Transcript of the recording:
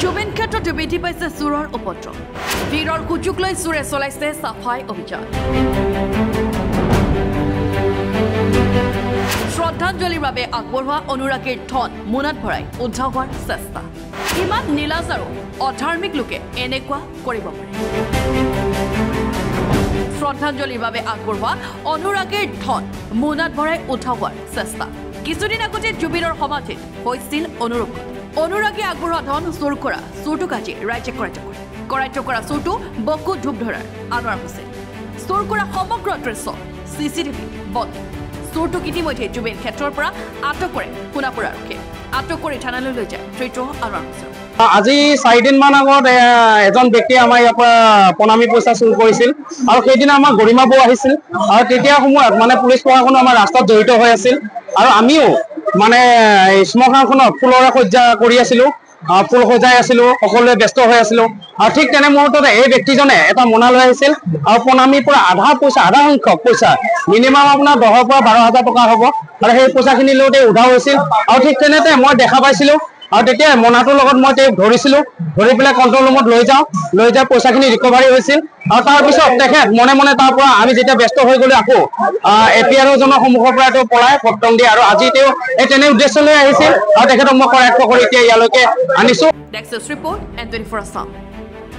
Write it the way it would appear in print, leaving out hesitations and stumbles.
জুবিন ক্ষেত্ৰত বৃদ্ধি পাইছে চোৰৰ উপদ্ৰৱ বীৰৰ সুযোগ লৈ চোৰে চলাইছে সাফাই অভিযান শ্ৰদ্ধাঞ্জলিৰ বাবে আগবঢ়োৱা অনুৰাগীৰ ধন মোনাত ভৰাই উদ্ধাৰ হোৱাৰ চেষ্টা ইমান নীলাজ আৰু অধাৰ্মিক লোকে এনেকুৱা কৰিব পাৰে শ্ৰদ্ধাঞ্জলিৰ বাবে আগবঢ়োৱা অনুৰাগীৰ ধন মোনাত ভৰাই উদ্ধাৰ হোৱাৰ চেষ্টা কিছুদিন আগতে জুবিনৰ সমাধিত হৈছিল অনুৰাগী আগবঢ়োৱা ধন চুৰ কৰা চোৰটোক আজি ৰাইজে কৰায়ত্ব কৰা চোৰটো বকু ধূপ ধৰাৰ আনোৱাৰ হৈছে চুৰ কৰা সমগ্ৰ দৃশ্য চিচিটিভি বন্ধ চোৰটোক ইতিমধ্যে জুবিন ক্ষেত্ৰৰ পৰা আটক কৰে সোণাপুৰ আৰক্ষীয়ে আটক কৰি থানালৈ লৈ যায় ধৃত আনোৱাৰ হুছেইন আজি 4 দিন মান আগত এজন ব্যক্তিয়ে আমাৰ ইয়াৰ পৰা প্ৰণামী পইচা চুৰ কৰিছিল আৰু সেইদিনা আমাৰ গৰিমা বৌ আহিছিল আৰু তেতিয়া সময়ত মানে পুলিচ প্ৰশাসন আমাৰ ৰাস্তাত জড়িত হৈ আছিল আৰু আমিও মানে শ্মশানখনত ফুলৰে সজ্জা কৰি আছিলো ফুল সজাই আছিলো সকলোৱে ব্যস্ত হৈ আছিলো আৰু ঠিক তেনে মুহূৰ্ততে এই ব্যক্তিজনে এটা মোনা লৈ আহিছিল আৰু প্ৰণামীৰ পৰা আধা সংখ্যক পইচা মিনিমাম আপোনাৰ 10,000 পৰা 12,000 টকা হ'ব আৰু সেই পইচাখিনি লওঁতে উধাও হৈছিল আৰু ঠিক তেনেতে মই দেখা পাইছিলো আৰু তেতিয়া মোনাটোৰ লগত মই তেওঁক ধৰি পেলাই কন্ট্ৰল ৰুমত লৈ যাই পইচাখিনি ৰিকভাৰী হৈছিল আৰু তাৰপিছত তেখেত মনে মনে তাৰ পৰা আমি যেতিয়া ব্যস্ত হৈ গ'লো আকৌ এপিআৰজনৰ সন্মুখৰ পৰা তেওঁ পলাই পটং দিয়ে আৰু আজি তেওঁ এই তেনে উদ্দেশ্য লৈ আহিছিল আৰু তেখেতক মই কৰায়ত্ব কৰি এতিয়া ইয়ালৈকে আনিছো Next report and 24 Assam